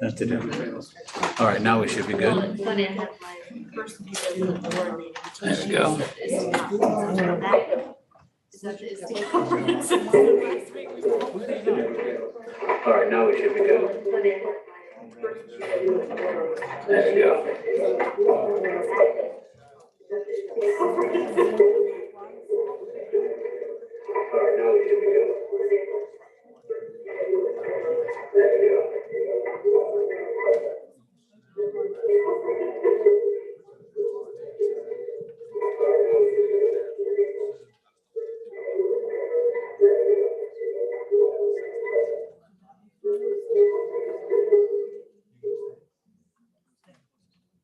That's to do. All right, now we should be good. Funny, I have my first meeting of the board meeting. There we go. Is that the ISTE conference? All right, now we should be good. There we go. All right, now we should be good. There we go.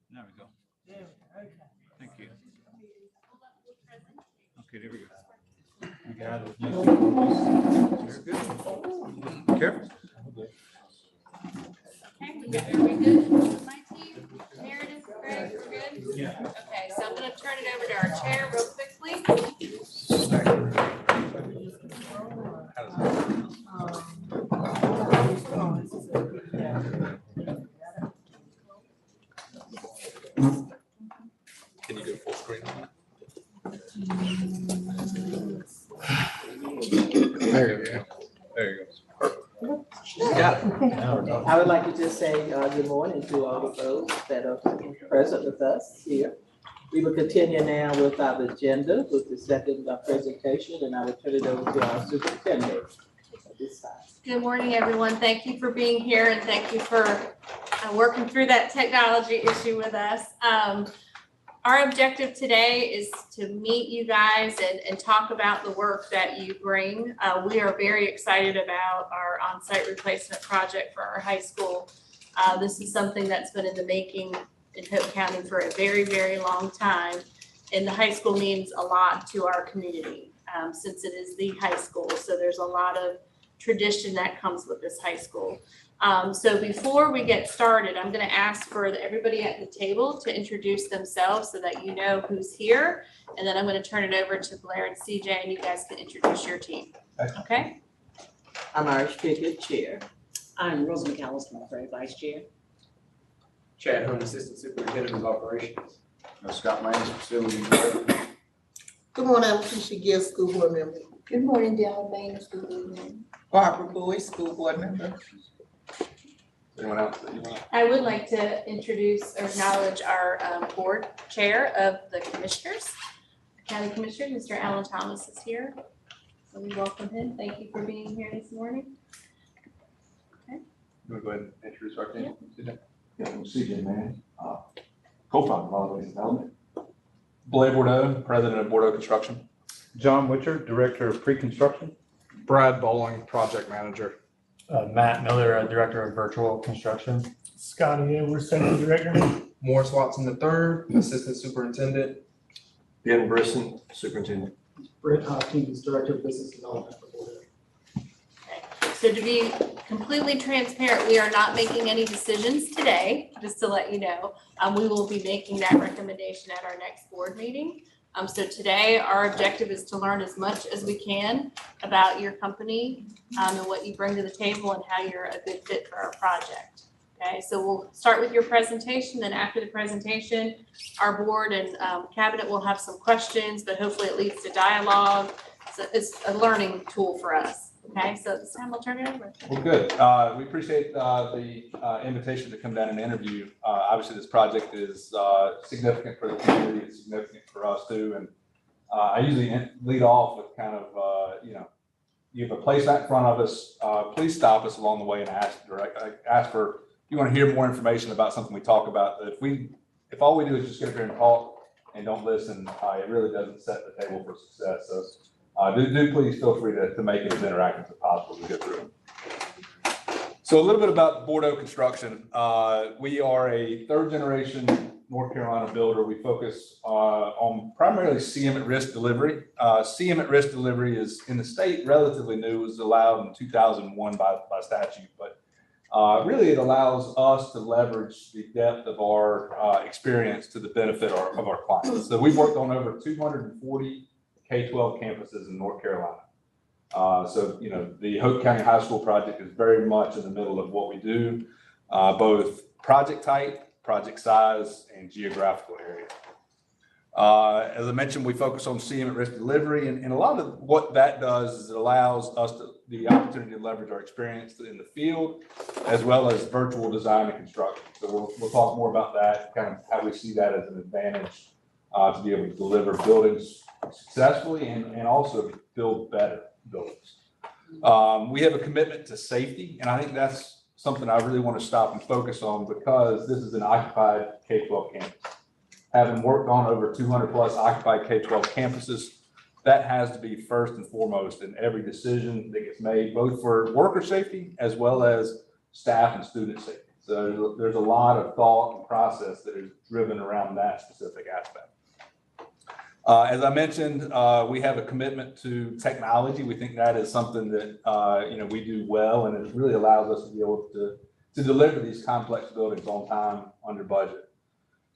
There we go. Thank you. Okay, there we go. I got it. Very good. Careful. Okay, are we good with my team? Meredith, Greg, we're good? Yeah. Okay, so I'm gonna turn it over to our chair real quickly. Can you go full screen on that? There you go. There you go. Got it. I would like to just say good morning to all of those that are present with us here. We will continue now with our agenda with the second presentation, and I will turn it over to our superintendent at this time. Good morning, everyone. Thank you for being here and thank you for working through that technology issue with us. Our objective today is to meet you guys and talk about the work that you bring. We are very excited about our on-site replacement project for our high school. This is something that's been in the making in Hope County for a very, very long time. And the high school means a lot to our community since it is the high school. So there's a lot of tradition that comes with this high school. So before we get started, I'm going to ask for everybody at the table to introduce themselves so that you know who's here. And then I'm going to turn it over to Blair and CJ and you guys can introduce your team. Okay? I'm Irish Pickett, Chair. I'm Rosa McAllister, Vice Chair. Chad Hunt, Assistant Superintendent of Operations. Scott Manning, Facility. Good morning, I'm Keisha Gibbs, School Board Member. Good morning, Dale Main, School Board Member. Barbara Bowie, School Board Member. Anyone else that you want? I would like to introduce or acknowledge our board chair of the commissioners. County Commissioner, Mr. Alan Thomas is here. So we welcome him. Thank you for being here this morning. You want to go ahead and introduce our team? Yeah, I'm CJ Manning, co-founder of Model Development. Blair Bordeaux, President of Bordeaux Construction. John Witcher, Director of Pre-Construction. Brad Bowling, Project Manager. Matt Miller, Director of Virtual Construction. Scotty Edwards, Safety Director. Morris Watson III, Assistant Superintendent. Ben Brisson, Superintendent. Brett Hopkins, Director of Business Development for Bordeaux. So to be completely transparent, we are not making any decisions today, just to let you know. We will be making that recommendation at our next board meeting. So today, our objective is to learn as much as we can about your company and what you bring to the table and how you're a good fit for our project. Okay, so we'll start with your presentation. Then after the presentation, our board and cabinet will have some questions, but hopefully it leads to dialogue. So it's a learning tool for us. Okay, so at this time I'll turn it over. Well, good. We appreciate the invitation to come down and interview. Obviously, this project is significant for the community. It's significant for us too. And I usually lead off with kind of, you have a place out in front of us. Please stop us along the way and ask for, if you want to hear more information about something we talk about. If all we do is just get up here and talk and don't listen, it really doesn't set the table for success. So do please feel free to make it as interactive as possible to get through. So a little bit about Bordeaux Construction. We are a third generation North Carolina builder. We focus on primarily CM at risk delivery. CM at risk delivery is in the state relatively new. It was allowed in 2001 by statute, but really it allows us to leverage the depth of our experience to the benefit of our clients. So we've worked on over 240 K-12 campuses in North Carolina. So, the Hope County High School project is very much in the middle of what we do, both project type, project size, and geographical area. As I mentioned, we focus on CM at risk delivery, and a lot of what that does is it allows us the opportunity to leverage our experience in the field, as well as virtual design and construction. So we'll talk more about that, kind of how we see that as an advantage to be able to deliver buildings successfully and also build better buildings. We have a commitment to safety, and I think that's something I really want to stop and focus on because this is an occupied K-12 campus. Having worked on over 200 plus occupied K-12 campuses, that has to be first and foremost in every decision that gets made, both for worker safety as well as staff and student safety. So there's a lot of thought and process that is driven around that specific aspect. As I mentioned, we have a commitment to technology. We think that is something that we do well, and it really allows us to be able to deliver these complex buildings on time, under budget.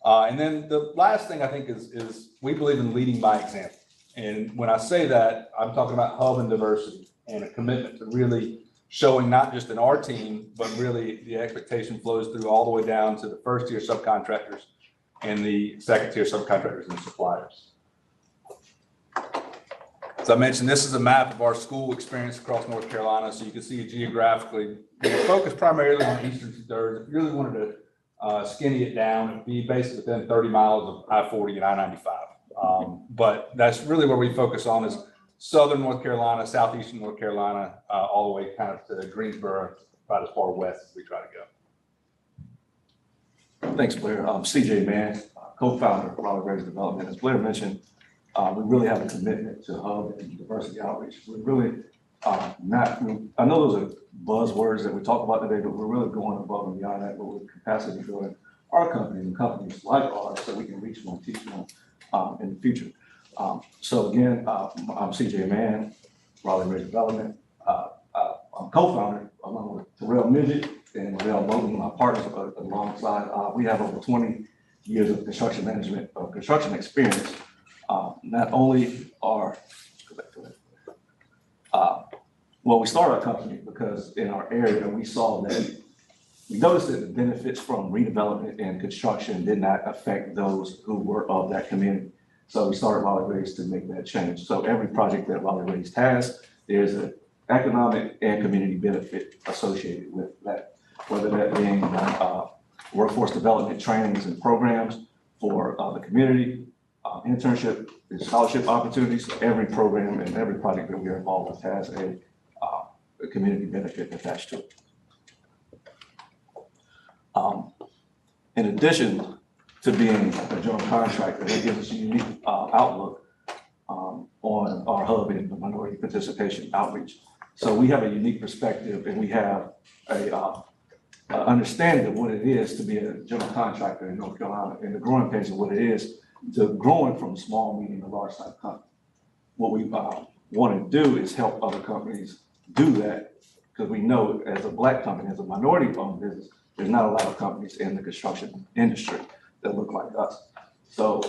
And then the last thing I think is we believe in leading by example. And when I say that, I'm talking about hub and diversity and a commitment to really showing not just in our team, but really the expectation flows through all the way down to the first tier subcontractors and the second tier subcontractors and suppliers. As I mentioned, this is a map of our school experience across North Carolina. So you can see it geographically. We focus primarily on eastern two-thirds. If you really wanted to skinny it down, it would be basically within 30 miles of I-40 and I-95. But that's really where we focus on is southern North Carolina, southeastern North Carolina, all the way kind of to Greensboro, about as far west as we try to go. Thanks, Blair. CJ Mann, co-founder of Raleigh Raised Development. As Blair mentioned, we really have a commitment to hub and diversity outreach. We're really I know those are buzzwords that we talk about today, but we're really going above and beyond that, but we're capacity building our company and companies like ours so we can reach more, teach more in the future. So again, I'm CJ Mann, Raleigh Raised Development. I'm co-founder along with Terrell Midget and Terrell Bowden, my partners alongside. We have over 20 years of construction management, construction experience. Not only are, we started our company because in our area, we saw that, we noticed that the benefits from redevelopment and construction did not affect those who were of that community. So we started Raleigh Raised to make that change. So every project that Raleigh Raised has, there's an economic and community benefit associated with that, whether that being workforce development trainings and programs for the community, internship and scholarship opportunities. Every program and every project that we are involved with has a community benefit attached to it. In addition to being a general contractor, that gives us a unique outlook on our hub and the minority participation outreach. So we have a unique perspective, and we have a understanding of what it is to be a general contractor in North Carolina, and the growing pains of what it is to growing from small, medium, to large type company. What we want to do is help other companies do that, because we know as a Black company, as a minority-owned business, there's not a lot of companies in the construction industry that look like us. So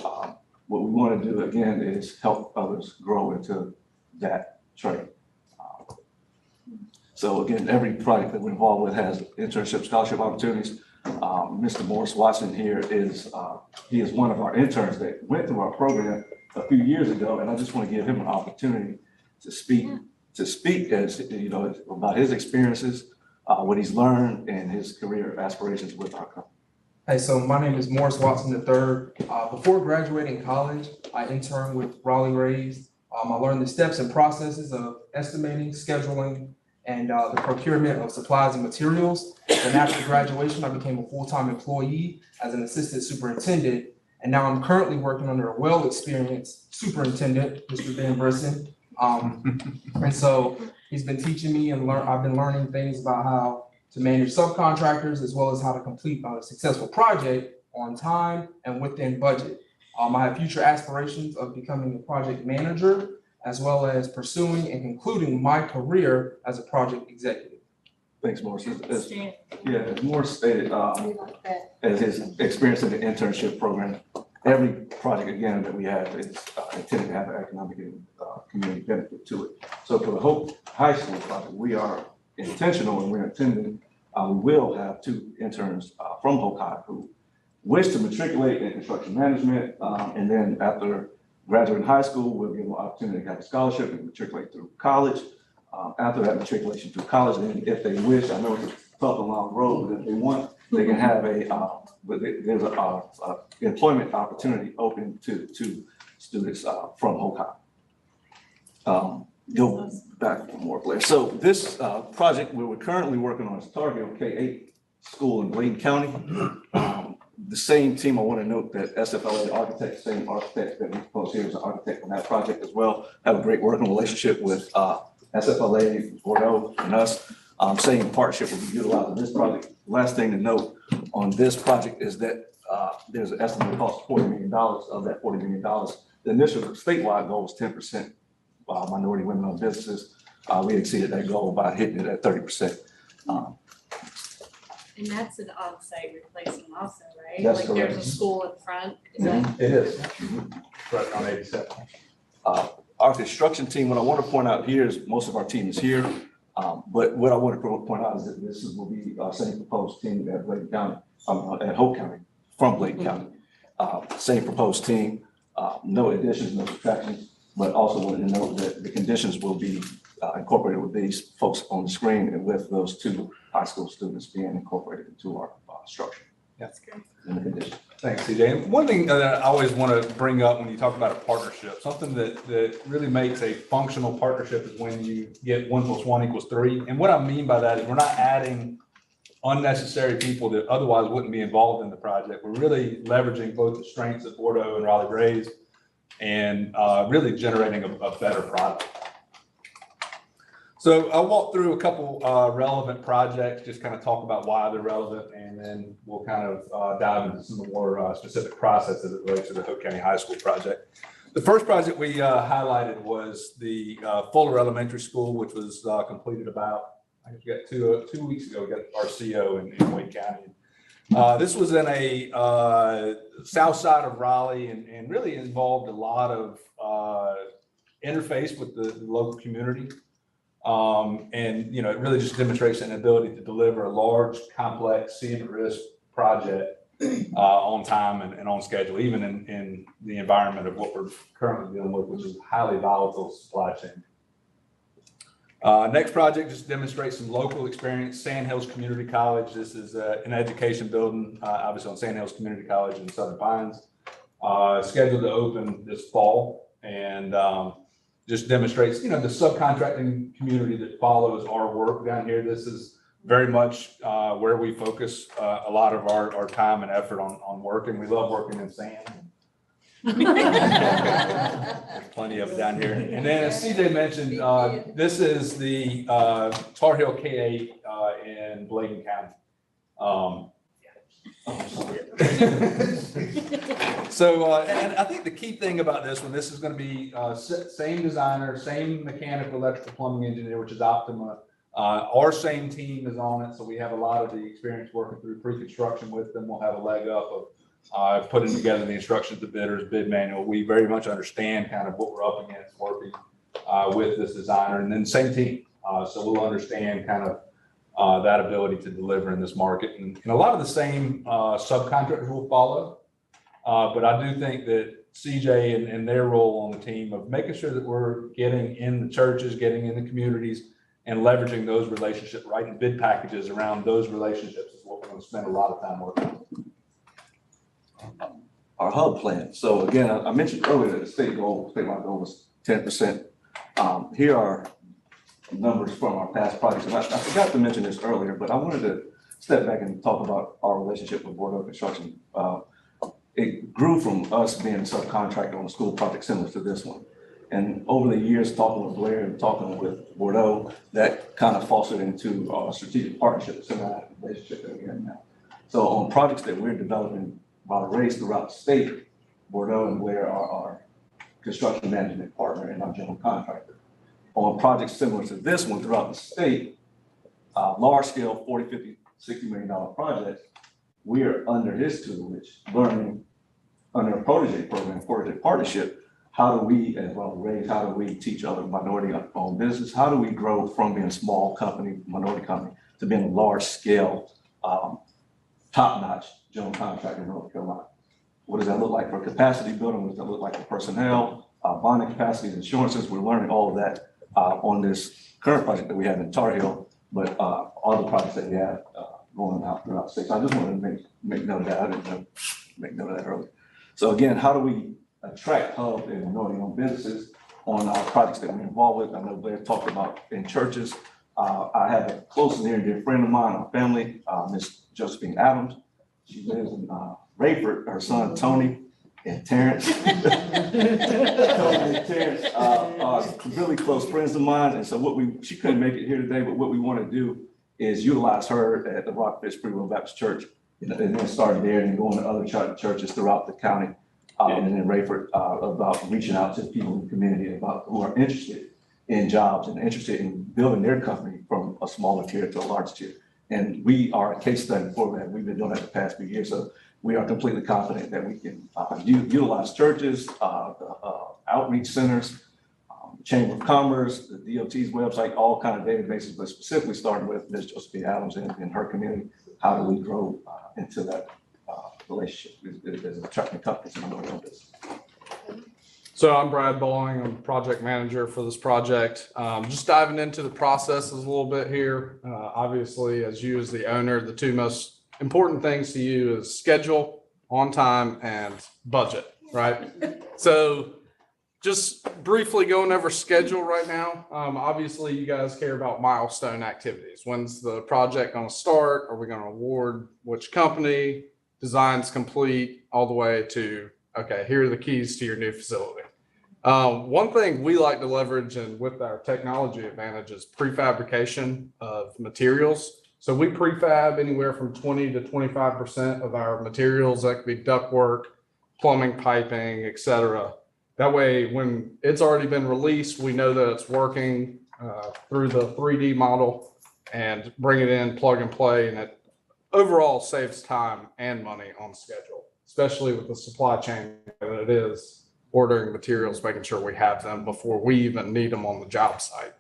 what we want to do again is help others grow into that trade. So again, every project that we're involved with has internship scholarship opportunities. Mr. Morris Watson here he is one of our interns that went through our program a few years ago, and I just want to give him an opportunity to speak to speak as, about his experiences, what he's learned and his career aspirations with our company. Hey, so my name is Morris Watson III. Before graduating college, I interned with Raleigh Raised. I learned the steps and processes of estimating, scheduling, and the procurement of supplies and materials. Then after graduation, I became a full-time employee as an assistant superintendent. And now I'm currently working under a well-experienced superintendent, Mr. Ben Brisson. And so he's been teaching me and I've been learning things about how to manage subcontractors as well as how to complete a successful project on time and within budget. I have future aspirations of becoming a project manager as well as pursuing and concluding my career as a project executive. Thanks, Morris. As Morris stated, as his experience in the internship program, every project again that we have is intended to have an economic and community benefit to it. So for the Hope High School project, we are intentional and we're intending, we will have 2 interns from Hope High who wish to matriculate in construction management. And then after graduating high school, we'll give them an opportunity to have a scholarship and matriculate through college. After that matriculation through college, then if they wish, I know it's a tough and long road, but if they want, they can have there's a employment opportunity open to students from Hope High. Go back one more place. So this project we're currently working on is Tar Heel K-8 school in Bladen County. The same team, I want to note that SFLA architect, same architect that we propose here is an architect on that project as well. Have a great working relationship with SFLA, Bordeaux, and us. Same partnership will be utilized in this project. Last thing to note on this project is that there's an estimated cost of $40 million. Of that $40 million, the initial statewide goal was 10% minority women-owned businesses. We exceeded that goal by hitting it at 30%. And that's an on-site replacement also, right? That's like correct. There's a school in front. Is that? It is. Right on 87. Our construction team, what I want to point out here is most of our team is here. But what I want to point out is that this will be our same proposed team at Bladen County, at Hope County, from Bladen County. Same proposed team, no additions, no subtractions, but also wanted to note that the conditions will be incorporated with these folks on the screen and with those 2 high school students being incorporated into our structure. That's good. And the conditions. Thanks, CJ. And one thing that I always want to bring up when you talk about a partnership, something that really makes a functional partnership is when you get 1 + 1 = 3. And what I mean by that is we're not adding unnecessary people that otherwise wouldn't be involved in the project. We're really leveraging both the strengths of Bordeaux and Raleigh Raised and really generating a better product. So I'll walk through a couple relevant projects, just kind of talk about why they're relevant, and then we'll kind of dive into some more specific processes as it relates to the Hope County High School project. The first project we highlighted was the Fuller Elementary School, which was completed about, I guess we got 2 weeks ago. We got our CO in Wake County. This was in a south side of Raleigh and really involved a lot of interface with the local community. And it really just demonstrates an ability to deliver a large, complex, risk project on time and on schedule, even in the environment of what we're currently dealing with, which is a highly volatile supply chain. Next project just demonstrates some local experience. Sandhills Community College. This is an education building, obviously on Sandhills Community College in Southern Pines, scheduled to open this fall, and just demonstrates, the subcontracting community that follows our work down here. This is very much where we focus a lot of our time and effort on working. We love working in sand. There's plenty of it down here. And then as CJ mentioned, this is the Tar Heel K-8 in Bladen County. So, and I think the key thing about this one, this is going to be same designer, same mechanical, electrical, plumbing engineer, which is Optima. Our same team is on it, so we have a lot of the experience working through pre-construction with them. We'll have a leg up of putting together the instructions to bidders, bid manual. We very much understand kind of what we're up against working with this designer, and then same team. So we'll understand kind of that ability to deliver in this market. And a lot of the same subcontractors will follow. But I do think that CJ and their role on the team of making sure that we're getting in the churches, getting in the communities, and leveraging those relationships, writing bid packages around those relationships is what we're going to spend a lot of time working on. Our hub plan. So again, I mentioned earlier that the statewide goal was 10%. Here are numbers from our past projects. And I forgot to mention this earlier, but I wanted to step back and talk about our relationship with Bordeaux Construction. It grew from us being a subcontractor on a school project similar to this one. And over the years, talking with Blair and talking with Bordeaux, that kind of fostered into our strategic partnership, similar relationship that we have now. So on projects that we're developing by the race throughout the state, Bordeaux and Blair are our construction management partner and our general contractor. On projects similar to this one throughout the state, large scale, 40, 50, $60 million projects, we are under his tutelage, learning under a protege program, protege partnership. How do we, as well raise, how do we teach other minority-owned business? How do we grow from being a small company, minority company, to being a large scale, top-notch general contractor in North Carolina? What does that look like for capacity building? What does that look like for personnel, bonding capacities, insurances? We're learning all of that on this current project that we have in Tar Heel, but other projects that we have going out throughout the state. So I just wanted to make note of that. I didn't make note of that earlier. So again, how do we attract hub and minority-owned businesses on our projects that we're involved with? I know Blair talked about in churches. I have a close and near and dear friend of mine, our family, Miss Josephine Adams. She lives in Rayford. Her son Tony and Terrence. Tony and Terrence are really close friends of mine. And so she couldn't make it here today, but what we want to do is utilize her at the Rockfish Free Will Baptist Church, and then start there and going to other churches throughout the county. And in Rayford, about reaching out to people in the community about who are interested in jobs and interested in building their company from a smaller tier to a large tier. And we are a case study for that. We've been doing that the past few years. So we are completely confident that we can utilize churches, outreach centers, Chamber of Commerce, the DOT's website, all kind of databases, but specifically starting with Ms. Josephine Adams and her community. How do we grow into that relationship as attracting companies and other business? So I'm Brad Bowling. I'm project manager for this project. Just diving into the processes a little bit here. Obviously, as you as the owner, the two most important things to you is schedule, on time, and budget, right? So just briefly going over schedule right now. Obviously, you guys care about milestone activities. When's the project going to start? Are we going to award which company? Design's complete, all the way to, okay, here are the keys to your new facility. One thing we like to leverage, and with our technology advantage, is prefabrication of materials. So we prefab anywhere from 20 to 25% of our materials. That could be ductwork, plumbing, piping, et cetera. That way, when it's already been released, we know that it's working through the 3D model and bring it in, plug and play, and it overall saves time and money on schedule, especially with the supply chain that it is, ordering materials, making sure we have them before we even need them on the job site.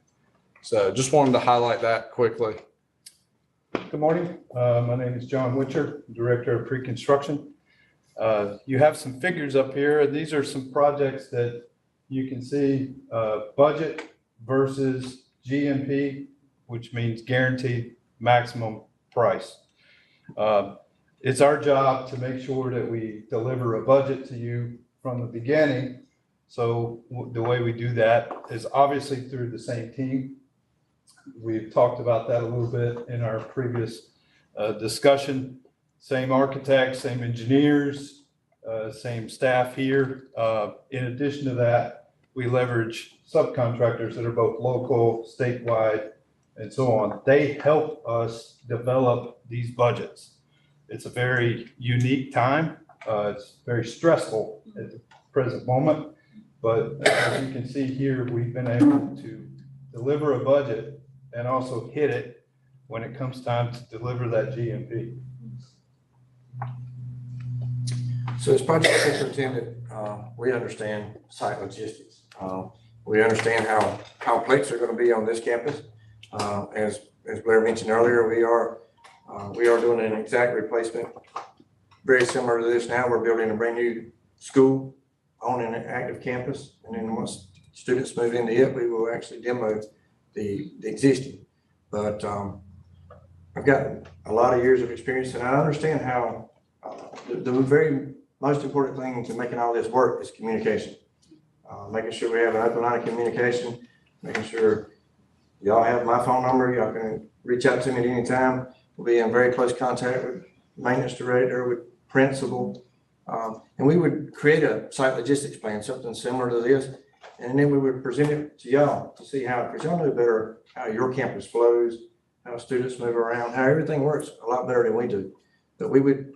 So just wanted to highlight that quickly. Good morning. My name is John Witcher, Director of Pre-Construction. You have some figures up here. These are some projects that you can see budget versus GMP, which means guaranteed maximum price. It's our job to make sure that we deliver a budget to you from the beginning. So the way we do that is obviously through the same team. We've talked about that a little bit in our previous discussion. Same architects, same engineers, same staff here. In addition to that, we leverage subcontractors that are both local, statewide, and so on. They help us develop these budgets. It's a very unique time. It's very stressful at the present moment, but as you can see here, we've been able to deliver a budget and also hit it when it comes time to deliver that GMP. So as project superintendent, we understand site logistics. We understand how plates are going to be on this campus. As Blair mentioned earlier, we are doing an exact replacement very similar to this now. We're building a brand new school on an active campus. And then once students move into it, we will actually demo the existing. But I've got a lot of years of experience, and I understand how the very most important thing to making all this work is communication. Making sure we have an open line of communication, making sure y'all have my phone number. Y'all can reach out to me at any time. We'll be in very close contact with maintenance director, with principal. And we would create a site logistics plan, something similar to this. And then we would present it to y'all to see how, because y'all know better how your campus flows, how students move around, how everything works a lot better than we do. But we would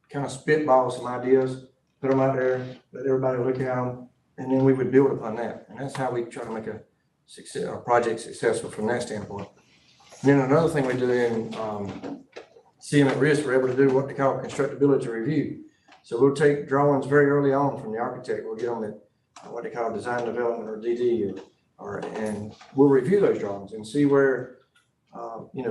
kind of spitball some ideas, put them out there, let everybody look at them, and then we would build upon that. And that's how we try to make a project successful from that standpoint. And then another thing we do in CM at risk, we're able to do what they call constructability review. So we'll take drawings very early on from the architect. We'll get them at what they call design development or DD, and we'll review those drawings and see where,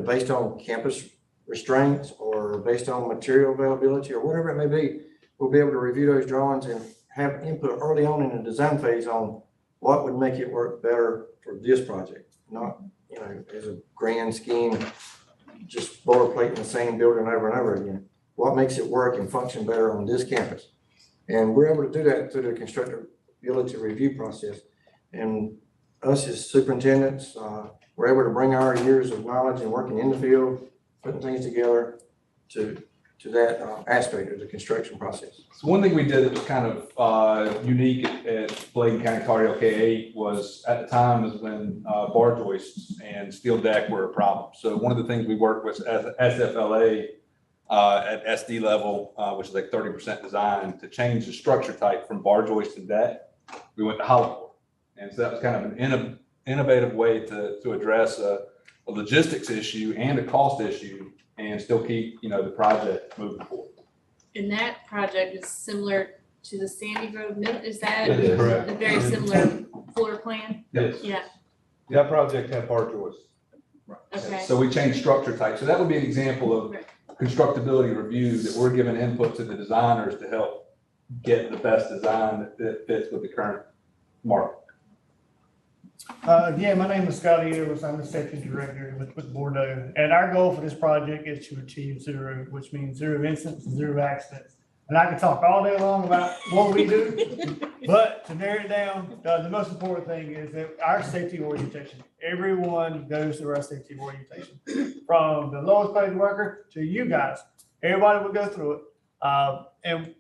based on campus restraints or based on material availability or whatever it may be, we'll be able to review those drawings and have input early on in the design phase on what would make it work better for this project, not, as a grand scheme, just boilerplate in the same building over and over again. What makes it work and function better on this campus? And we're able to do that through the constructability review process. And us as superintendents, we're able to bring our years of knowledge and working in the field, putting things together to that aspect of the construction process. So one thing we did that was kind of unique at Bladen County Cardiac KA was at the time is when bar joists and steel deck were a problem. So one of the things we worked with as SFLA at SD level, which is like 30% design, to change the structure type from bar joist and deck, we went to hollow core. And so that was kind of an innovative way to address a logistics issue and a cost issue and still keep, the project moving forward. And that project is similar to the Sandy Grove Middle, is that That is correct. a very similar floor plan? Yes. Yeah, That project had bar joists. okay. So we changed structure type. So that would be an example of constructability review that we're giving input to the designers to help get the best design that fits with the current market. Yeah, my name is Scotty Edwards. I'm the safety director with Bordeaux. And our goal for this project is to achieve zero, which means zero incidents and zero accidents. And I can talk all day long about what we do, but to narrow it down, the most important thing is that our safety orientation, everyone goes through our safety orientation. From the lowest paid worker to you guys, everybody will go through it. And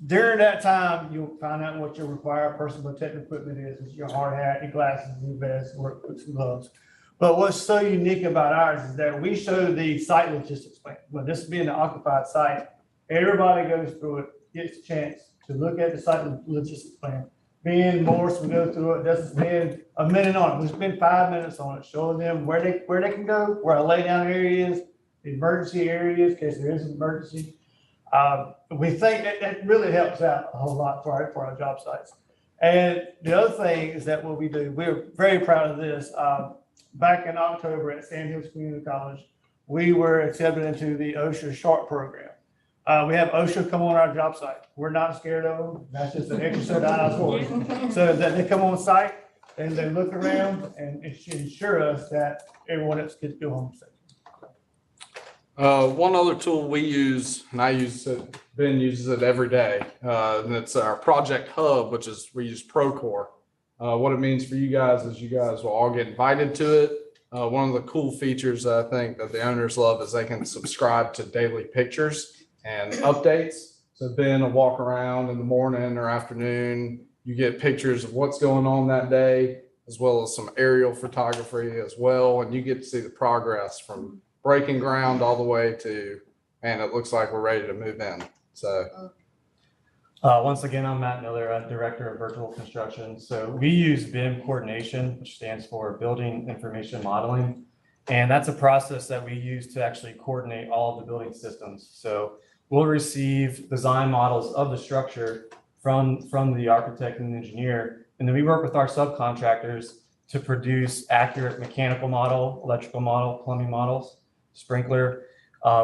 during that time, you'll find out what your required personal protective equipment is your hard hat, your glasses, your vest, work boots, and gloves. But what's so unique about ours is that we show the site logistics plan. Well, this being an occupied site, everybody goes through it, gets a chance to look at the site logistics plan. Me and Morris will go through it, doesn't spend a minute on it. We spend 5 minutes on it, showing them where they can go, where a lay down area is, the emergency areas, in case there is an emergency. We think that really helps out a whole lot for our job sites. And the other thing is that what we do, we're very proud of this. Back in October at Sand Hills Community College, we were accepted into the OSHA SHARP program. We have OSHA come on our job site. We're not scared of them. That's just an extra set of eyes for us. So that they come on site and they look around and ensure us that everyone else gets to go home safe. One other tool we use, and I use it, Ben uses it every day, and it's our project hub, which is we use Procore. What it means for you guys is you guys will all get invited to it. One of the cool features I think that the owners love is they can subscribe to daily pictures and updates. So Ben will walk around in the morning or afternoon. You get pictures of what's going on that day, as well as some aerial photography as well, and you get to see the progress from breaking ground all the way to, man, it looks like we're ready to move in. So once again, I'm Matt Miller, Director of Virtual Construction. So we use BIM coordination, which stands for Building Information Modeling. And that's a process that we use to actually coordinate all of the building systems. So we'll receive design models of the structure from the architect and the engineer. And then we work with our subcontractors to produce accurate mechanical model, electrical model, plumbing models, sprinkler.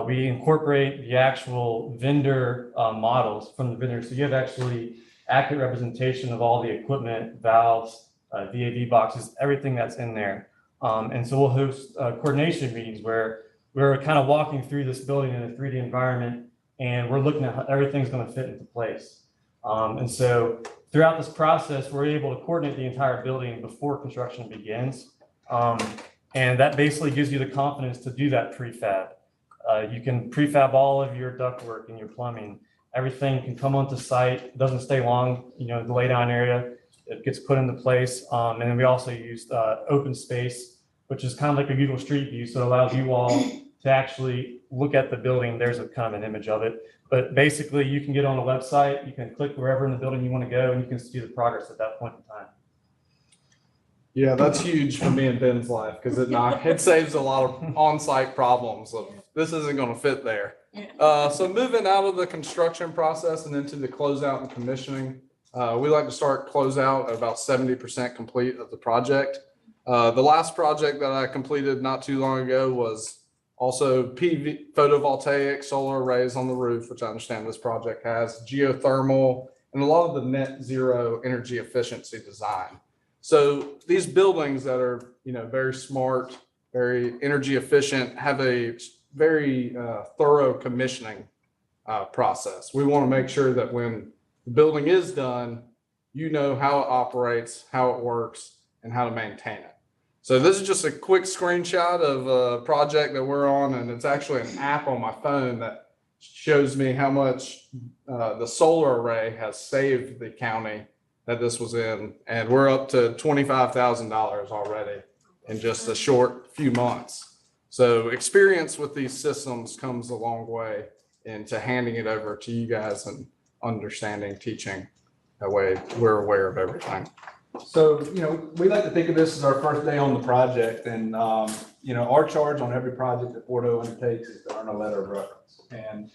We incorporate the actual vendor models from the vendor. So you have actually accurate representation of all the equipment, valves, VAV boxes, everything that's in there. And so we'll host coordination meetings where we're kind of walking through this building in a 3D environment, and we're looking at how everything's going to fit into place. And so throughout this process, we're able to coordinate the entire building before construction begins. And that basically gives you the confidence to do that prefab. You can prefab all of your ductwork and your plumbing. Everything can come onto site. It doesn't stay long, the laydown area. It gets put into place. And then we also used open space, which is kind of like a Google Street View. So it allows you all to actually look at the building. There's a kind of an image of it. But basically, you can get on a website. You can click wherever in the building you want to go, and you can see the progress at that point in time. Yeah, that's huge for me and Ben's life because it saves a lot of on-site problems of this isn't going to fit there. So moving out of the construction process and into the closeout and commissioning, we like to start closeout at about 70% complete of the project. The last project that I completed not too long ago was also PV photovoltaic solar arrays on the roof, which I understand this project has, geothermal, and a lot of the net zero energy efficiency design. So these buildings that are, very smart, very energy efficient, have a very thorough commissioning process. We want to make sure that when the building is done, how it operates, how it works, and how to maintain it. So this is just a quick screenshot of a project that we're on, and it's actually an app on my phone that shows me how much the solar array has saved the county that this was in, and we're up to $25,000 already in just a short few months. So experience with these systems comes a long way into handing it over to you guys and understanding, teaching, that way we're aware of everything. So, we like to think of this as our first day on the project, and, our charge on every project that Port O undertakes is to earn a letter of reference. And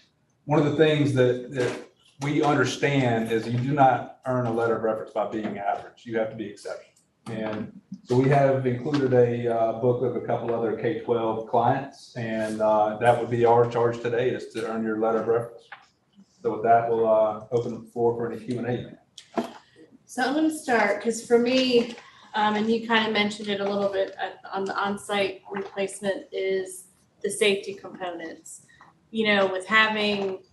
one of the things that we understand is you do not earn a letter of reference by being average. You have to be exceptional. And so we have included a book of a couple other K-12 clients, and that would be our charge today, is to earn your letter of reference. So with that, we'll open the floor for any Q&A. So I'm going to start because for me, and you kind of mentioned it a little bit on the on-site replacement, is the safety components. With having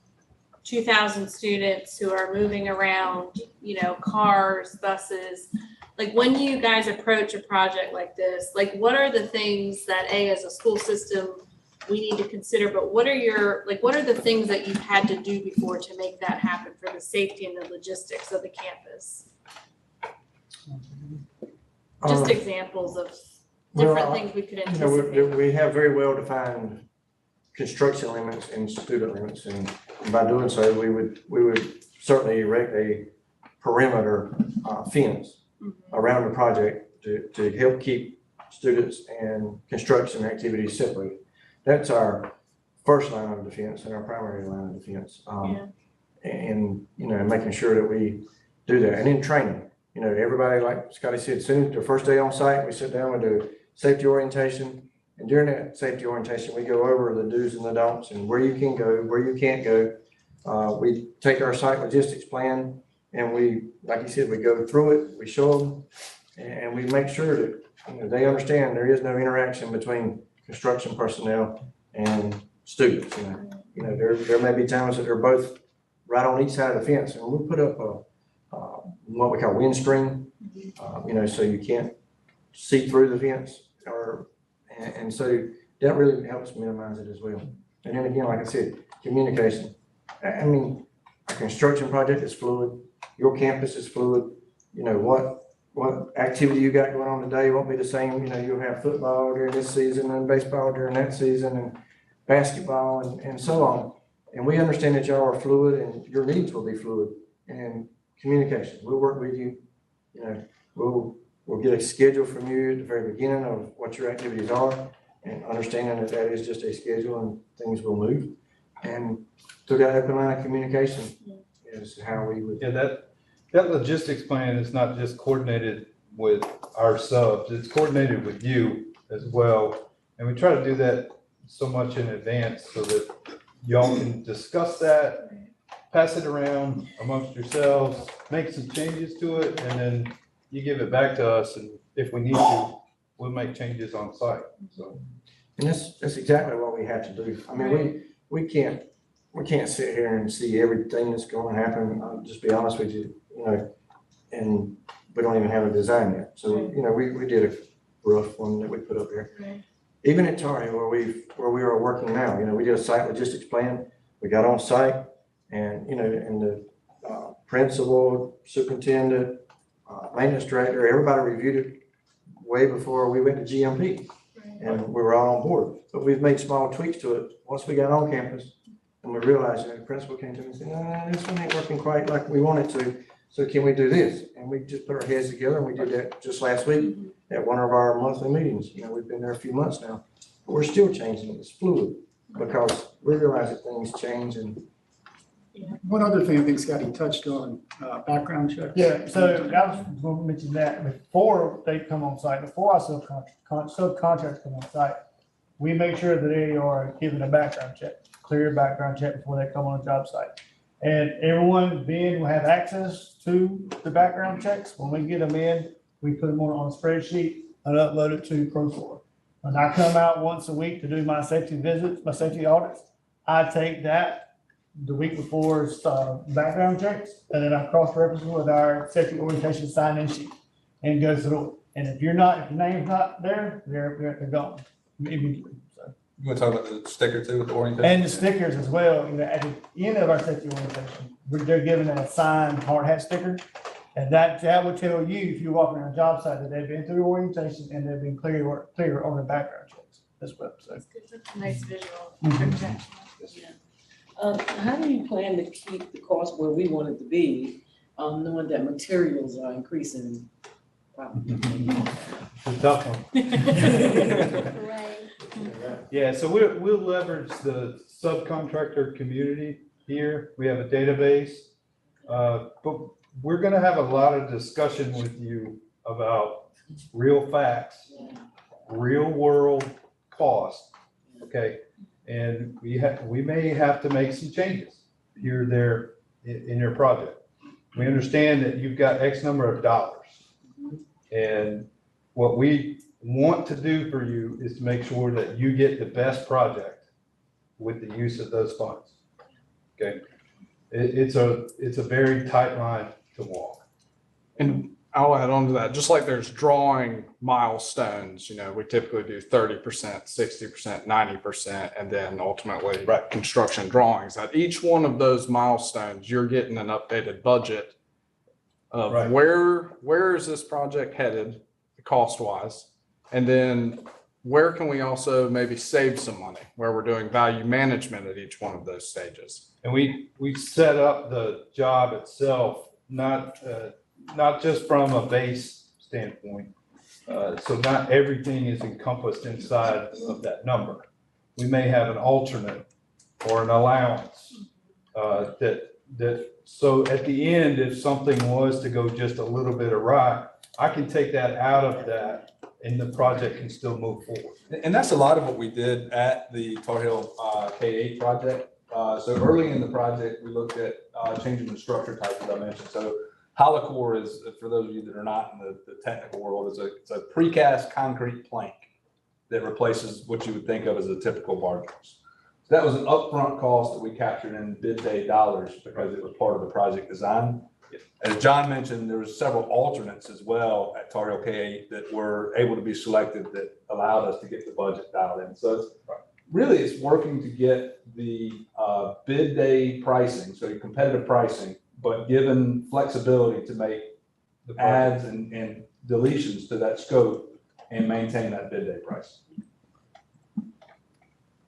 2,000 students who are moving around, cars, buses, like when you guys approach a project like this, like what are the things that as a school system we need to consider, but what are the things that you've had to do before to make that happen for the safety and the logistics of the campus? Just examples of different things we could anticipate. We have very well-defined construction limits and student limits, and by doing so, we would certainly erect a perimeter fence around the project to help keep students and construction activities separated. That's our first line of defense and our primary line of defense. And making sure that we do that, and in training. Everybody, like Scotty said, soon the first day on site, we sit down and do safety orientation. And during that safety orientation, we go over the do's and the don'ts and where you can go, where you can't go. We take our site logistics plan and we, like you said, we go through it, we show them, and we make sure that they understand there is no interaction between construction personnel and students. There may be times that they're both right on each side of the fence, and we put up what we call wind screen, so you can't see through the fence, and so that really helps minimize it as well. And then again, like I said, communication. I mean, a construction project is fluid. Your campus is fluid. What activity you got going on today won't be the same. You'll have football during this season and baseball during that season and basketball and so on. And we understand that y'all are fluid and your needs will be fluid. And communication, we'll work with you. We'll get a schedule from you at the very beginning of what your activities are, and understanding that that is just a schedule and things will move. And through that open line of communication is how we would. Yeah, that logistics plan is not just coordinated with our subs, it's coordinated with you as well. And we try to do that so much in advance so that y'all can discuss that, pass it around amongst yourselves, make some changes to it, and then you give it back to us, and if we need to, we'll make changes on site, so. And that's exactly what we have to do. I mean, we can't sit here and see everything that's going to happen. I'll just be honest with you, and we don't even have a design yet. So, we did a rough one that we put up there. Right. Even at Tar Heel where we are working now, we did a site logistics plan. We got on site and, and the principal, superintendent, maintenance director, everybody reviewed it way before we went to GMP. And we were all on board, but we've made small tweaks to it. Once we got on campus and we realized, the principal came to me and said, no, this one ain't working quite like we want it to. So can we do this? And we just put our heads together and we did that just last week at one of our monthly meetings. We've been there a few months now, but we're still changing it. It's fluid because we realize that things change. And one other thing I think Scotty touched on, background checks. Yeah, so I was going to mention that before they come on site, before our subcontractors come on site, we make sure that they are given a background check, clear background check before they come on a job site. And everyone being will have access to the background checks. When we get them in, we put them on a spreadsheet and upload it to Procore. When I come out once a week to do my safety visits, my safety audits, I take that the week before background checks, and then I cross-reference it with our safety orientation sign-in sheet and go through it. And if your name's not there, they're gone immediately. So. You want to talk about the sticker too with the orientation? And the stickers as well. At the end of our safety orientation, they're given a signed hard hat sticker, and that will tell you if you're walking on a job site that they've been through orientation and they've been clear on the background checks as well. So That's a nice visual. Yeah. How do you plan to keep the cost where we want it to be, knowing that materials are increasing? It's a tough one. Yeah, so we'll leverage the subcontractor community here. We have a database, but we're gonna have a lot of discussion with you about real facts, real world cost, okay? And we may have to make some changes here or there in your project. We understand that you've got X number of dollars. And what we want to do for you is to make sure that you get the best project with the use of those funds. Okay? It's a very tight line to walk. And I'll add on to that, just like there's drawing milestones, we typically do 30%, 60%, 90%, and then ultimately construction drawings. At each one of those milestones, you're getting an updated budget of where is this project headed cost-wise? And then where can we also maybe save some money, where we're doing value management at each one of those stages? And we set up the job itself, not just from a base standpoint. So not everything is encompassed inside of that number. We may have an alternate or an allowance so at the end, if something was to go just a little bit awry, I can take that out of that and the project can still move forward. And that's a lot of what we did at the Tar Heel K-8 project. So early in the project, we looked at changing the structure type that I mentioned. So Holocore is, for those of you that are not in the technical world, it's a precast concrete plank that replaces what you would think of as a typical bar joist. So that was an upfront cost that we captured in bid day dollars because it was part of the project design. As John mentioned, there was several alternates as well at Tar Heel K-8 that were able to be selected that allowed us to get the budget dialed in. So it's working to get the bid day pricing, so your competitive pricing, but given flexibility to make the adds and deletions to that scope and maintain that bid day price.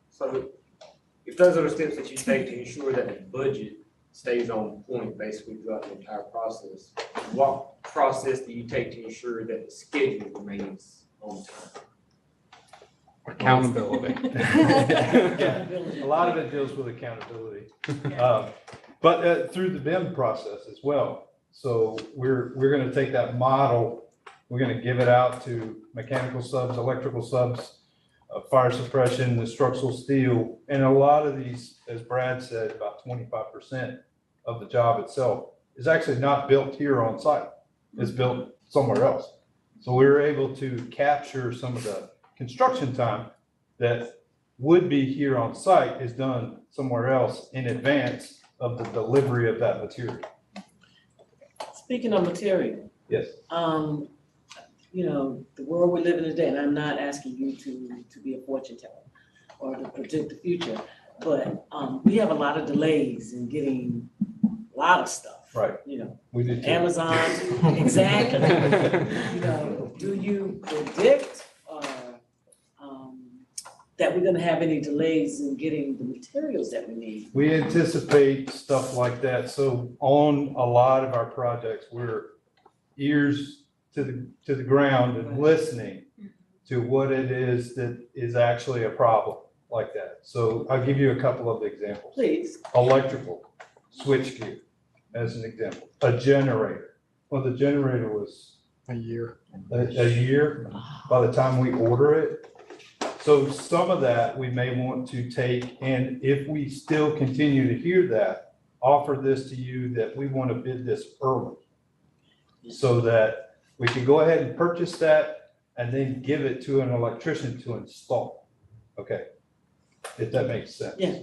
So if those are the steps that you take to ensure that the budget stays on point basically throughout the entire process, what process do you take to ensure that the schedule remains on time? Accountability. A lot of it deals with accountability, but through the BIM process as well. So we're going to take that model, we're going to give it out to mechanical subs, electrical subs, fire suppression, the structural steel, and a lot of these, as Brad said, about 25% of the job itself is actually not built here on site. It's built somewhere else. So we were able to capture some of the construction time that would be here on site is done somewhere else in advance of the delivery of that material. Speaking of material, Yes. you know, the world we live in today, and I'm not asking you to be a fortune teller or to predict the future, but we have a lot of delays in getting a lot of stuff. Right. You know, We did too. Amazon, exactly. You know, do you predict that we're gonna have any delays in getting the materials that we need? We anticipate stuff like that. So on a lot of our projects, we're ears to the ground and listening to what it is that is actually a problem like that. So I'll give you a couple of examples. Please. Electrical, switchgear, as an example. A generator. Well, the generator was A year. a year by the time we order it. So some of that we may want to take, and if we still continue to hear that, offer this to you that we want to bid this early so that we can go ahead and purchase that and then give it to an electrician to install. Okay, if that makes sense. Yeah.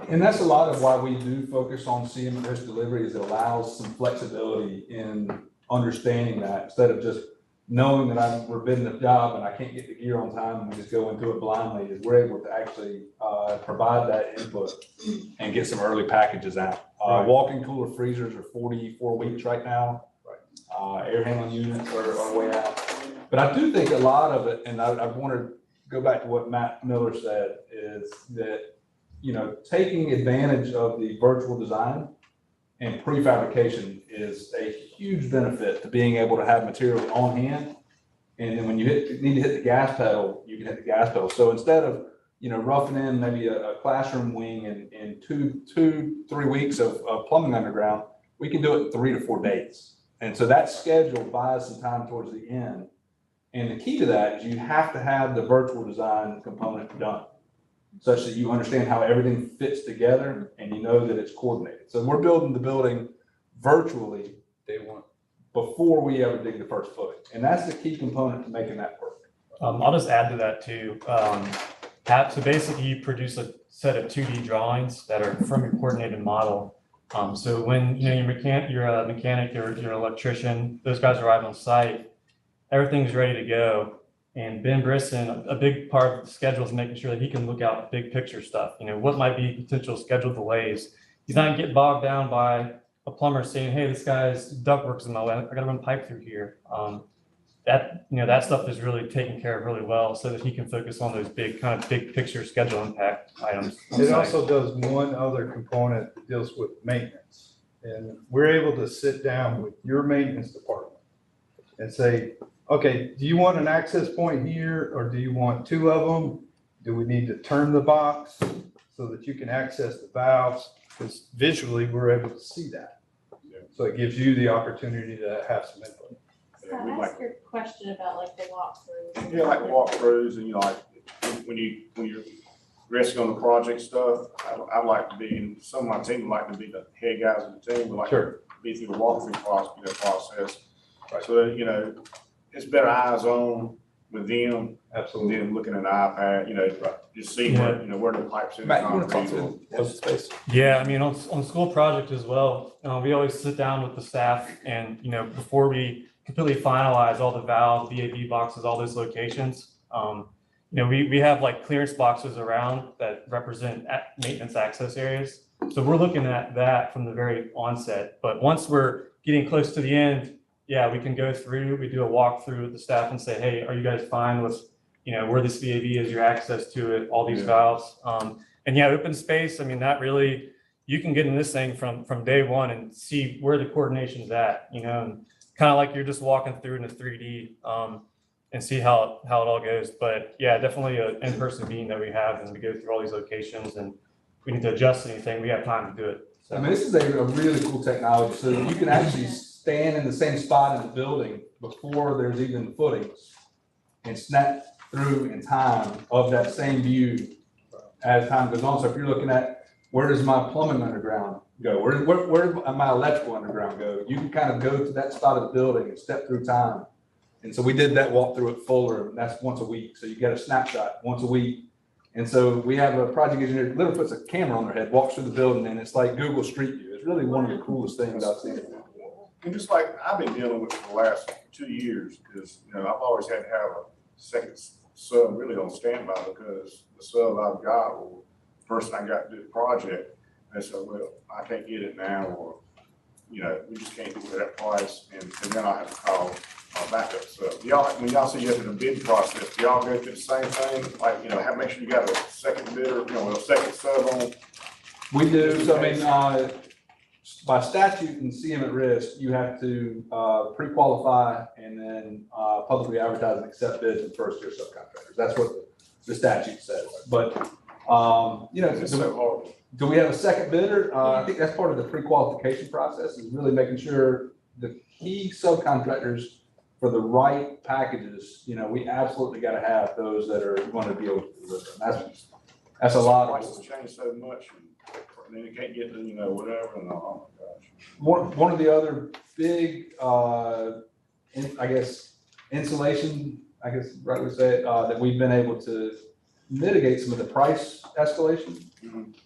And that's a lot of why we do focus on CMS delivery, is it allows some flexibility in understanding that instead of just knowing that we're bidding a job and I can't get the gear on time and we just go into it blindly, is we're able to actually provide that input and get some early packages out. Walk-in cooler freezers are 44 weeks right now. Air handling units are way out. But I do think a lot of it, and I want to go back to what Matt Miller said, is that, you know, taking advantage of the virtual design and prefabrication is a huge benefit to being able to have material on hand. And then when you need to hit the gas pedal, you can hit the gas pedal. So instead of, you know, roughing in maybe a classroom wing in 3 weeks of plumbing underground, we can do it in 3 to 4 days. And so that schedule buys some time towards the end. And the key to that is you have to have the virtual design component done, such that you understand how everything fits together and you know that it's coordinated. So we're building the building virtually day one before we ever dig the first footing. And that's the key component to making that work. I'll just add to that too. So basically you produce a set of 2D drawings that are from your coordinated model. So when you're a mechanic, you're an electrician, those guys arrive on site, everything's ready to go. And Ben Brisson, a big part of the schedule is making sure that he can look out big picture stuff. You know, what might be potential schedule delays. He's not getting bogged down by a plumber saying, hey, this guy's ductwork's in my way, I gotta run pipe through here. That stuff is really taken care of really well so that he can focus on those big picture schedule impact items. It also does one other component that deals with maintenance. And we're able to sit down with your maintenance department and say, okay, do you want an access point here or do you want 2 of them? Do we need to turn the box so that you can access the valves? Because visually we're able to see that. So it gives you the opportunity to have some input. Scott, ask your question about like the walkthroughs. Yeah, like walkthroughs and, you know, like when you're resting on the project stuff, I'd like to be, and some of my team would like to be the head guys of the team, would like to be through the walkthrough process. Right. So that, you know, it's better eyes on with them. Absolutely. Than looking at an iPad, you know, just see what, you know, where the pipes in. Matt, you want to talk to open space? Yeah, I mean, on school project as well, we always sit down with the staff and, you know, before we completely finalize all the valves, VAV boxes, all those locations, you know, we have like clearance boxes around that represent maintenance access areas. So we're looking at that from the very onset. But once we're getting close to the end, yeah, we can go through, we do a walkthrough with the staff and say, hey, are you guys fine with, you know, where this VAV is, your access to it, all these valves. And yeah, open space, I mean, that really, you can get in this thing from day one and see where the coordination is at, you know, and kind of like you're just walking through in a 3D and see how it all goes. But yeah, definitely an in-person meeting that we have and we go through all these locations and if we need to adjust anything, we have time to do it. So. I mean, this is a really cool technology. So you can actually stand in the same spot in the building before there's even footings and snap through in time of that same view as time goes on. So if you're looking at, where does my plumbing underground go? Where my electrical underground go? You can kind of go to that spot of the building and step through time. And so we did that walkthrough at Fuller, and that's once a week. So you get a snapshot once a week. And so we have a project engineer literally puts a camera on their head, walks through the building, and it's like Google Street View. It's really one of the coolest things I've seen. And just like I've been dealing with for the last 2 years, because, you know, I've always had to have a second sub really on standby, because the sub I've got, or the person I got to do the project, they said, well, I can't get it now, or, you know, we just can't do it at that price, and then I have to call backup sub. Y'all, when y'all see you in the bid process, do y'all go through the same thing? Like, you know, make sure you got a second bidder, you know, a second sub on? We do. So I mean, by statute and CM at risk, you have to pre-qualify and then publicly advertise and accept bids from first-tier subcontractors. That's what the statute says. But you know, do we have a second bidder? I think that's part of the pre-qualification process, is really making sure the key subcontractors for the right packages. You know, we absolutely got to have those that are going to be able to deliver. And that's a lot. Prices change so much, and then you can't get to, you know, whatever, and oh my gosh. One of the other big, I guess, insulation, I guess, right, we say it, that we've been able to mitigate some of the price escalation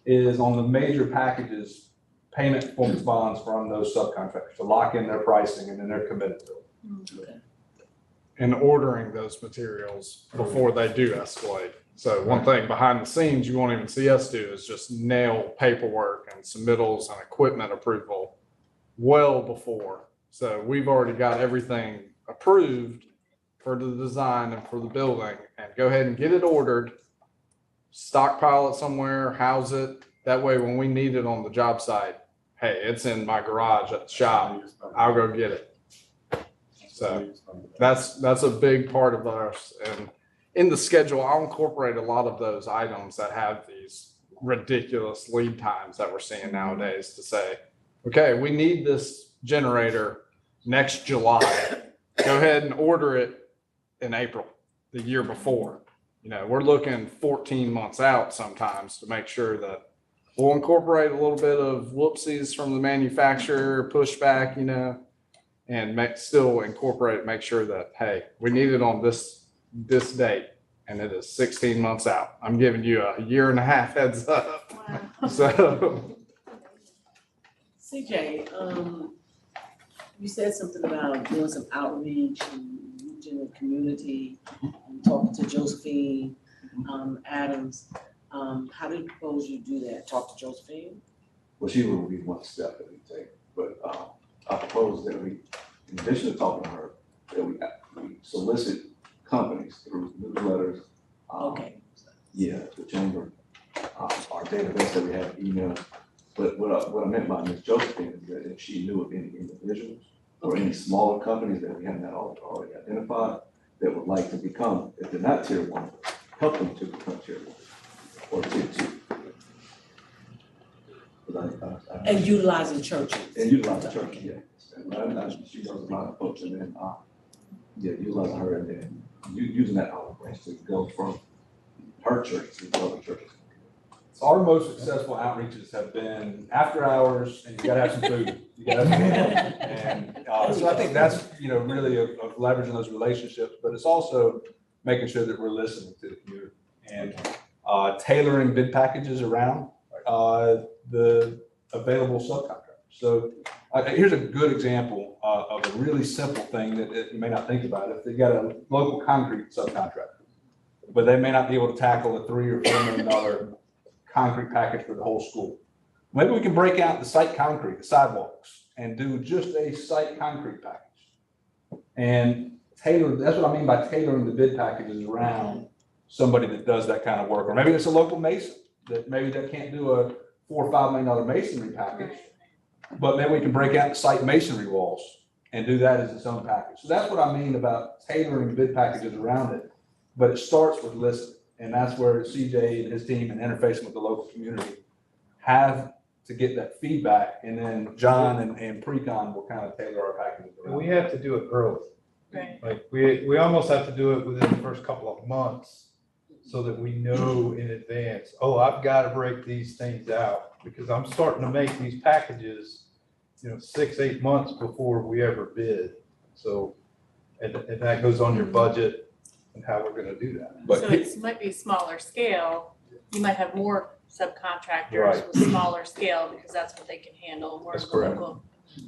is on the major packages, payment performance bonds from those subcontractors to lock in their pricing, and then they're committed to it. And ordering those materials before they do escalate. So one thing behind the scenes you won't even see us do is just nail paperwork and submittals and equipment approval well before. So we've already got everything approved for the design and for the building, and go ahead and get it ordered, stockpile it somewhere, house it. That way, when we need it on the job site, hey, it's in my garage at the shop, I'll go get it. So that's a big part of ours. And in the schedule, I'll incorporate a lot of those items that have these ridiculous lead times that we're seeing nowadays to say, okay, we need this generator next July. Go ahead and order it in April, the year before. You know, we're looking 14 months out sometimes to make sure that we'll incorporate a little bit of whoopsies from the manufacturer, pushback, you know, and still incorporate, make sure that, hey, we need it on this date, and it is 16 months out. I'm giving you a year and a half heads up. Wow. So, CJ, you said something about doing some outreach and reaching the community, and talking to Josephine Adams. How do you propose you do that? Talk to Josephine? Well, she will be one step that we take, but I propose that we, in addition to talking to her, that we solicit companies through newsletters. Okay. Yeah, the chamber, our database that we have, email. But what I meant by Ms. Josephine is that if she knew of any individuals or any smaller companies that we have not already identified that would like to become, if they're not tier one, help them to become tier one or tier two. And utilizing churches. And utilizing churches, yeah. And she does a lot of folks, and then, yeah, utilizing her, and then using that olive branch to go from her church to other churches. So our most successful outreaches have been after hours, and you gotta have some food. You gotta have some food. And so I think that's, you know, really of leveraging those relationships, but it's also making sure that we're listening to the community and tailoring bid packages around the available subcontractors. So here's a good example of a really simple thing that you may not think about. If they got a local concrete subcontractor, but they may not be able to tackle a $3 or $4 million concrete package for the whole school. Maybe we can break out the site concrete, the sidewalks, and do just a site concrete package. And tailor, that's what I mean by tailoring the bid packages around somebody that does that kind of work. Or maybe it's a local mason that maybe they can't do a $4 or $5 million masonry package, but maybe we can break out the site masonry walls and do that as its own package. So that's what I mean about tailoring bid packages around it. But it starts with listening. And that's where CJ and his team and interfacing with the local community have to get that feedback. And then John and Precon will kind of tailor our packages around. We have to do it early. Right. Like, we almost have to do it within the first couple of months so that we know in advance, oh, I've got to break these things out because I'm starting to make these packages, 6, 8 months before we ever bid. So, and that goes on your budget and how we're going to do that. But So it might be smaller scale. You might have more subcontractors Right. with smaller scale because that's what they can handle, more That's of the correct. local.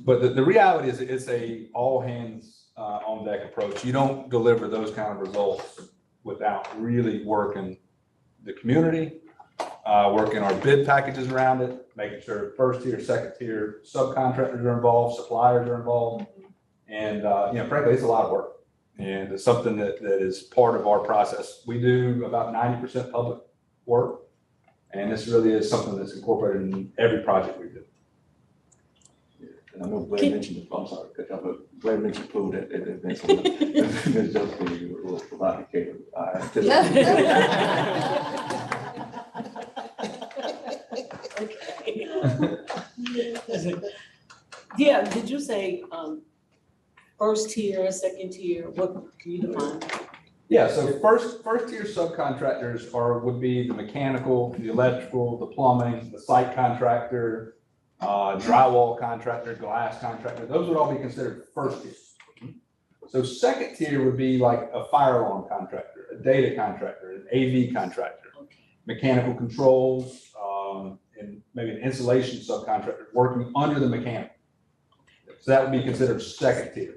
But the reality is it's a all hands on deck approach. You don't deliver those kind of results without really working the community, working our bid packages around it, making sure first tier, second tier subcontractors are involved, suppliers are involved. And, frankly, it's a lot of work. And it's something that is part of our process. We do about 90% public work. And this really is something that's incorporated in every project we do. And I know Blair mentioned, I'm sorry, but Blair mentioned food at events. Ms. Josephine will provide the catering. Yeah, did you say, first tier, second tier, what, can you define? Yeah, so first tier subcontractors would be the mechanical, the electrical, the plumbing, the site contractor, drywall contractor, glass contractor. Those would all be considered first tier. So second tier would be like a fire alarm contractor, a data contractor, an AV contractor, mechanical controls, and maybe an insulation subcontractor working under the mechanic. So that would be considered second tier.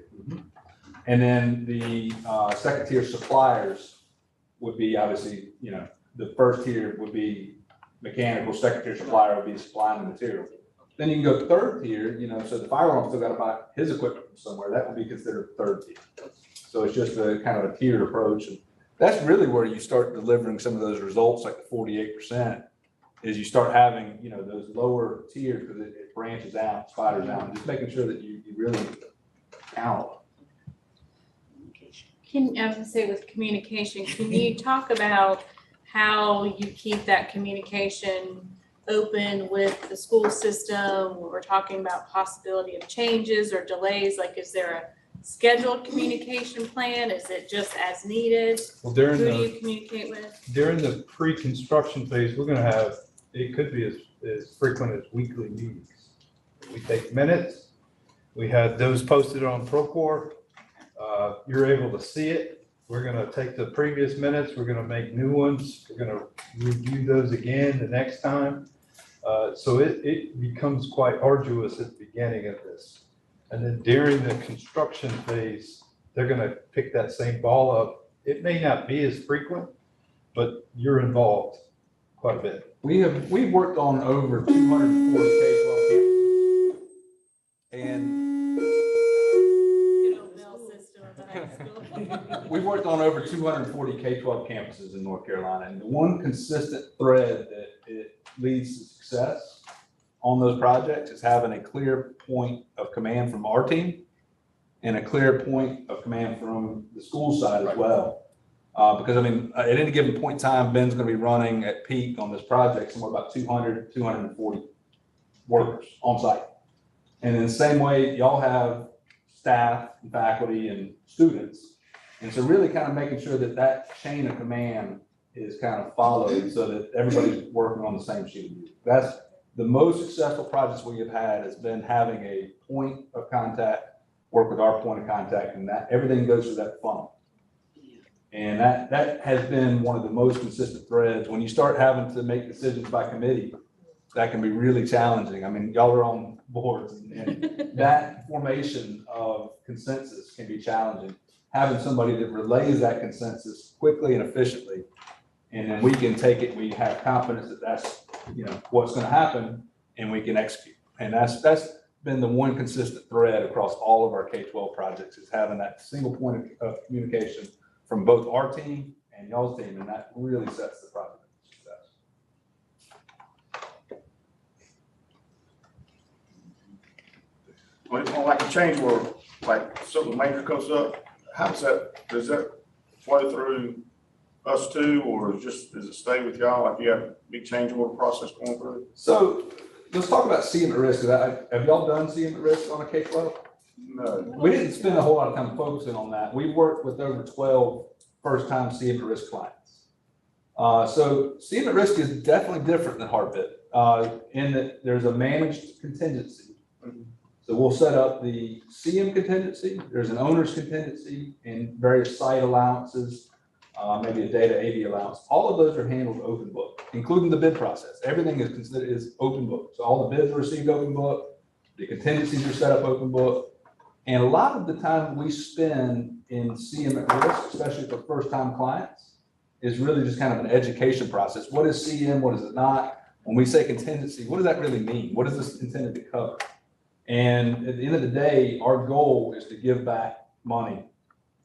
And then the second tier suppliers would be obviously, the first tier would be mechanical, second tier supplier would be supplying the material. Then you can go third tier, so the fire alarm still got to buy his equipment from somewhere. That would be considered third tier. So it's just a kind of a tiered approach. And that's really where you start delivering some of those results, like the 48%, is you start having, those lower tiers because it branches out, spiders out, and just making sure that you really count. I was gonna say with communication, can you talk about how you keep that communication open with the school system when we're talking about possibility of changes or delays? Like, is there a scheduled communication plan? Is it just as needed? Well, Who do you communicate with? During the pre-construction phase, we're going to have, it could be as frequent as weekly meetings. We take minutes. We had those posted on Procore. You're able to see it. We're going to take the previous minutes. We're going to make new ones. We're going to review those again the next time. So it becomes quite arduous at the beginning of this. And then during the construction phase, they're going to pick that same ball up. It may not be as frequent, but you're involved quite a bit. We've worked on over 240 K-12 campuses. And we've worked on over 240 K-12 campuses in North Carolina. And the one consistent thread that it leads to success on those projects is having a clear point of command from our team and a clear point of command from the school side as well. Because at any given point in time, Ben's going to be running at peak on this project somewhere about 200, 240 workers on site. And in the same way, y'all have staff and faculty and students. And so really kind of making sure that that chain of command is kind of followed so that everybody's working on the same sheet of music. That's the most successful projects we have had has been having a point of contact, work with our point of contact, and that everything goes through that funnel. And that has been one of the most consistent threads. When you start having to make decisions by committee, that can be really challenging. I mean, y'all are on boards and that formation of consensus can be challenging. Having somebody that relays that consensus quickly and efficiently, and then we can take it, we have confidence that that's, what's going to happen and we can execute. And that's been the one consistent thread across all of our K-12 projects is having that single point of communication from both our team and y'all's team, and that really sets the project for success. When it's like a change order, like something major comes up, does that flow through us too, or does it stay with y'all? Like you have a big change order process going through? So let's talk about CM at risk. Have y'all done CM at risk on a K-12? No. We didn't spend a whole lot of time focusing on that. We worked with over 12 first-time CM at risk clients. So CM at risk is definitely different than hard bid in that there's a managed contingency. So we'll set up the CM contingency, there's an owner's contingency and various site allowances, maybe a data AV allowance. All of those are handled open book, including the bid process. Everything is considered is open book. So all the bids are received open book, the contingencies are set up open book. And a lot of the time we spend in CM at risk, especially for first-time clients, is really just kind of an education process. What is CM? What is it not? When we say contingency, what does that really mean? What is this intended to cover? And at the end of the day, our goal is to give back money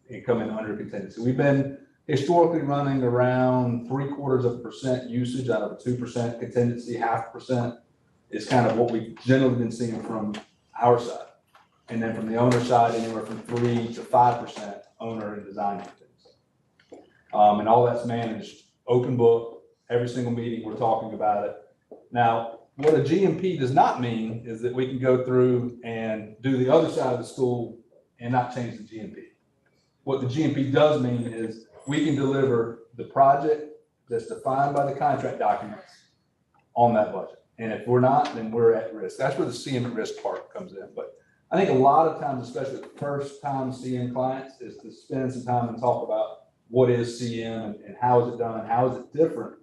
and come in under contingency. We've been historically running around 0.75% usage out of a 2% contingency. 0.5% is kind of what we've generally been seeing from our side. And then from the owner side, anywhere from 3 to 5% owner and design things. And all that's managed open book. Every single meeting we're talking about it. Now, what a GMP does not mean is that we can go through and do the other side of the school and not change the GMP. What the GMP does mean is we can deliver the project that's defined by the contract documents on that budget. And if we're not, then we're at risk. That's where the CM at risk part comes in. But I think a lot of times, especially with first-time CM clients, is to spend some time and talk about what is CM and how is it done, how is it different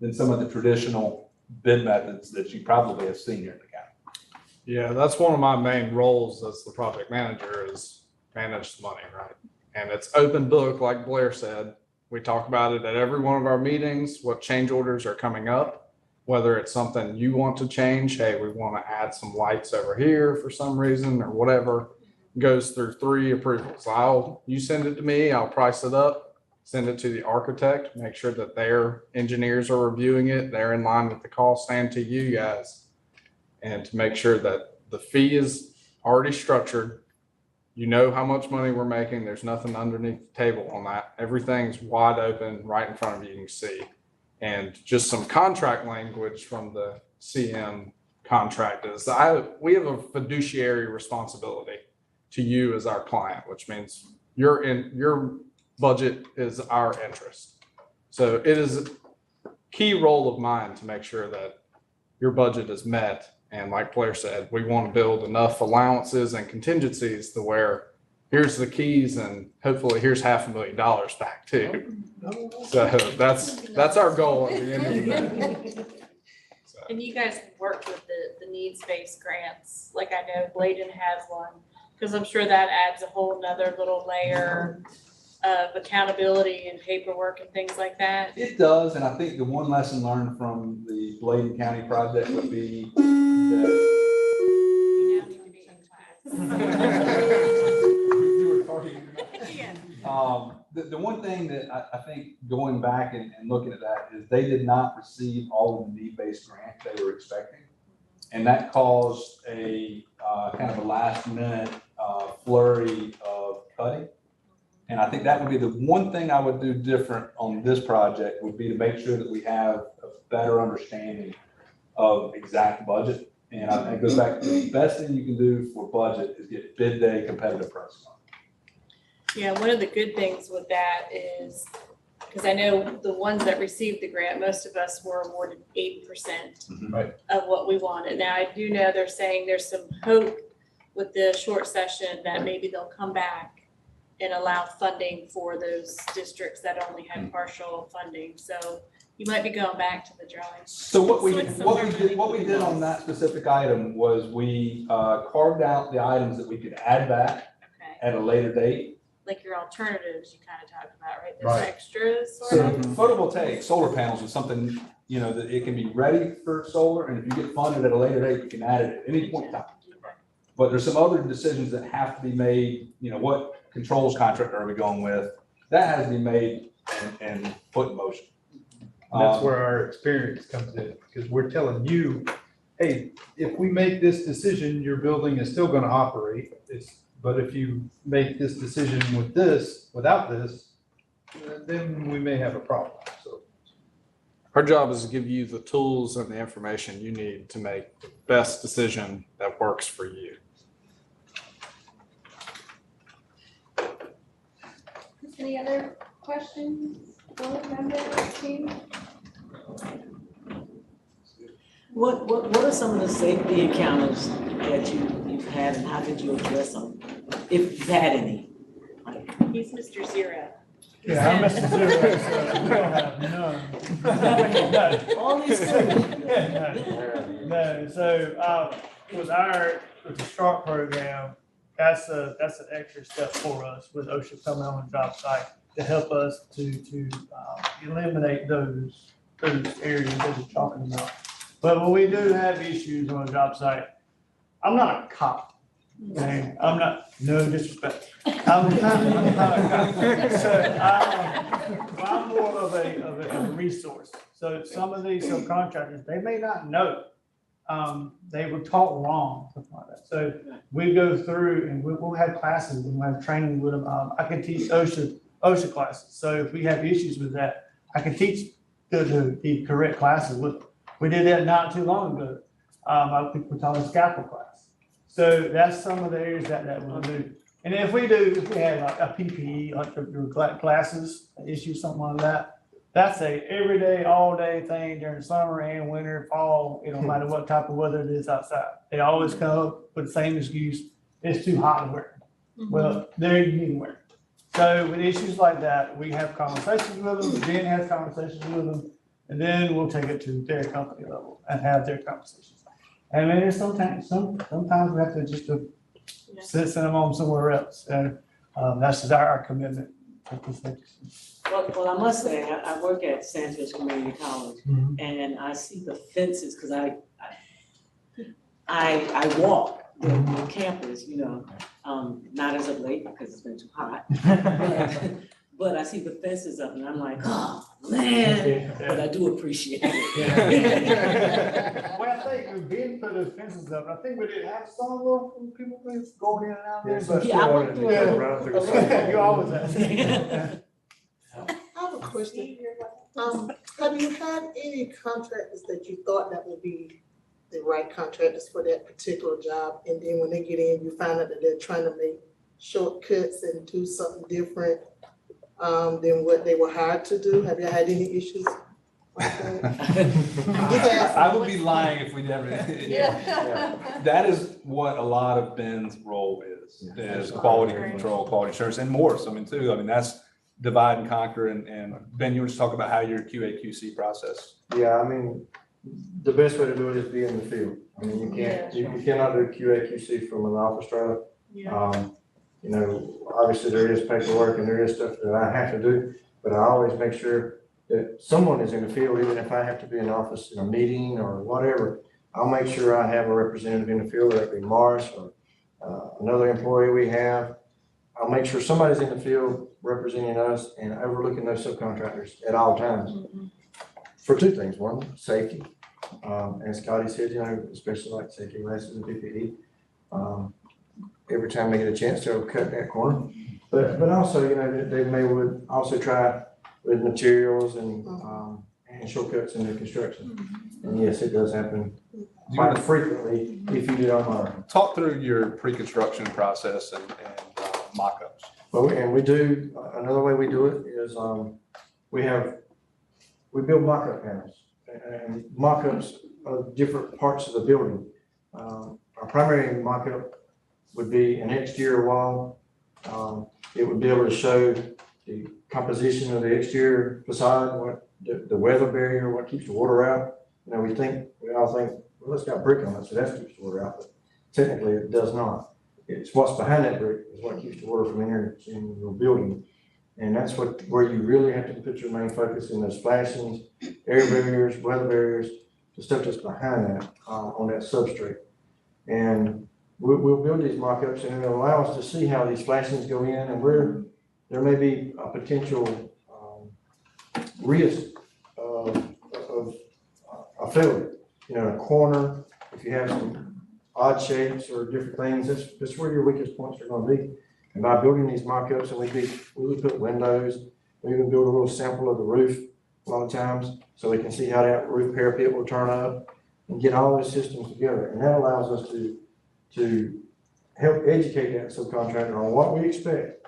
than some of the traditional bid methods that you probably have seen here in the county. Yeah, that's one of my main roles as the project manager is manage the money, right? And it's open book, like Blair said. We talk about it at every one of our meetings, what change orders are coming up, whether it's something you want to change. Hey, we want to add some lights over here for some reason or whatever. Goes through 3 approvals. You send it to me, I'll price it up, send it to the architect, make sure that their engineers are reviewing it, they're in line with the cost, and to you guys. And to make sure that the fee is already structured. You know how much money we're making. There's nothing underneath the table on that. Everything's wide open right in front of you, you can see. And just some contract language from the CM contract is we have a fiduciary responsibility to you as our client, which means your budget is our interest. So it is a key role of mine to make sure that your budget is met. And like Blair said, we want to build enough allowances and contingencies to where here's the keys and hopefully here's $500,000 back too. So that's our goal at the end of the day. So. And you guys have worked with the needs-based grants, like I know Bladen has one, because I'm sure that adds a whole nother little layer of accountability and paperwork and things like that. It does, and I think the one lesson learned from the Bladen County project would be that You now need to be in class. The one thing that I think going back and looking at that is they did not receive all of the need-based grant they were expecting. And that caused a kind of a last minute flurry of cutting. And I think that would be the one thing I would do different on this project would be to make sure that we have a better understanding of exact budget. And I think it goes back to the best thing you can do for budget is get bid day competitive pricing. Yeah, one of the good things with that is, because I know the ones that received the grant, most of us were awarded 8% Right. of what we wanted. Now, I do know they're saying there's some hope with the short session that maybe they'll come back and allow funding for those districts that only had partial funding. So you might be going back to the drawing. So what we did on that specific item was we carved out the items that we could add back at a later date. Like your alternatives you kind of talked about, right? Those Right. extras. So photovoltaic solar panels is something, that it can be ready for solar, and if you get funded at a later date, you can add it at any point in time. But there's some other decisions that have to be made, what controls contract are we going with? That has to be made and put in motion. And that's where our experience comes in, because we're telling you, hey, if we make this decision, your building is still gonna operate. But if you make this decision without this, then we may have a problem, so. Our job is to give you the tools and the information you need to make the best decision that works for you. Any other questions? Board members, team? What are some of the safety encounters that you've had and how did you address them? If you've had any? He's Mr. Zero. Yeah, I'm Mr. Zero, so we don't have none. All these No, so, with the START program, that's an extra step for us with OSHA coming on the job site to help us to eliminate those areas that we're talking about. But when we do have issues on a job site, I'm not a cop. Okay, I'm not, no disrespect. I'm not a cop. So I'm more of a resource. So some of these subcontractors, they may not know. They were taught wrong, something like that. So we go through and we'll have classes, we'll have training with them. I can teach OSHA classes. So if we have issues with that, I can teach the correct classes with them. We did that not too long ago. I think we taught a scalpel class. So that's some of the areas that we'll do. And if we have like a PPE, like your glasses, issue, something like that, that's a everyday, all day thing during summer and winter, fall, no matter what type of weather it is outside. They always come up with the same excuse, it's too hot to wear. Well, there you need to wear it. So with issues like that, we have conversations with them, Jen has conversations with them, and then we'll take it to their company level and have their conversations. And then sometimes we have to just send them on somewhere else. And that's just our commitment. Well, I must say, I work at Sandhills Community College, and I see the fences, because I walk the campus, not as of late because it's been too hot. But I see the fences up and I'm like, oh, man, but I do appreciate it. Well, I think we did put those fences up. I think we did have some of them, people going in and out there. But Yeah, I went through you always ask. I have a question. Have you had any contractors that you thought that would be the right contractors for that particular job? And then when they get in, you find out that they're trying to make shortcuts and do something different than what they were hired to do? Have you had any issues? I would be lying if we never. That is what a lot of Ben's role is quality control, quality assurance, and more. So too. That's divide and conquer. And Ben, you were just talking about how your QA/QC process. Yeah, the best way to do it is be in the field. You cannot do QA/QC from an office trailer. Obviously there is paperwork and there is stuff that I have to do, but I always make sure that someone is in the field, even if I have to be in the office in a meeting or whatever. I'll make sure I have a representative in the field, whether it be Morris or another employee we have. I'll make sure somebody's in the field representing us and overlooking those subcontractors at all times. For two things. One, safety. As Scotty said, especially like safety glasses and PPE. Every time they get a chance, they'll cut that corner. But also, they would also try with materials and shortcuts in the construction. And yes, it does happen quite frequently if you do online. Talk through your pre-construction process and mock-ups. Well, and we do, another way we do it is we build mock-up panels. And mock-ups of different parts of the building. Our primary mock-up would be an exterior wall. It would be able to show the composition of the exterior facade, what the weather barrier, what keeps the water out. We all think, well, it's got brick on it, so that keeps the water out, but technically it does not. It's what's behind that brick is what keeps the water from entering in your building. And that's where you really have to put your main focus in those splashings, air barriers, weather barriers, the stuff that's behind that on that substrate. And we'll build these mock-ups and it'll allow us to see how these flashings go in and where there may be a potential risk of a failure. A corner, if you have some odd shapes or different things, that's where your weakest points are going to be. And by building these mock-ups, and we would put windows, we even build a little sample of the roof a lot of times so we can see how that roof parapet will turn up and get all those systems together. And that allows us to help educate that subcontractor on what we expect.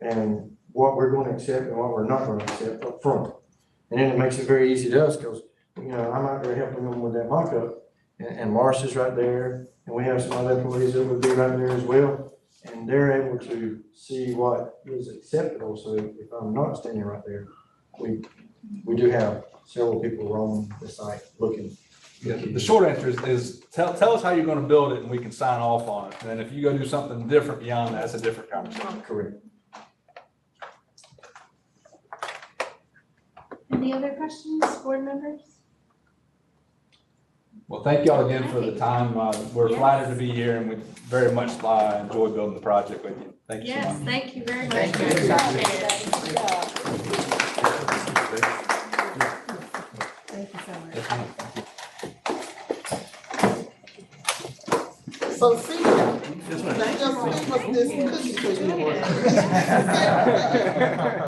And what we're gonna accept and what we're not gonna accept up front. And then it makes it very easy to us, because, you know, I'm out there helping them with that mock-up, and Marcia's right there, and we have some other employees that would be right there as well. And they're able to see what is acceptable, so if I'm not standing right there, we do have several people roaming the site looking. Yeah, the short answer is tell us how you're gonna build it and we can sign off on it. And then if you go do something different beyond that, it's a different conversation. Correct. Any other questions, board members? Well, thank y'all again for the time. We're Yes. flattered to be here and we very much enjoy building the project with you. Thank you so much. Yes, thank you very much. Thank you. Appreciate it. Thank you so much. Yes, ma'am. Thank you. So see, Yes, ma'am. that just was this cookie for you.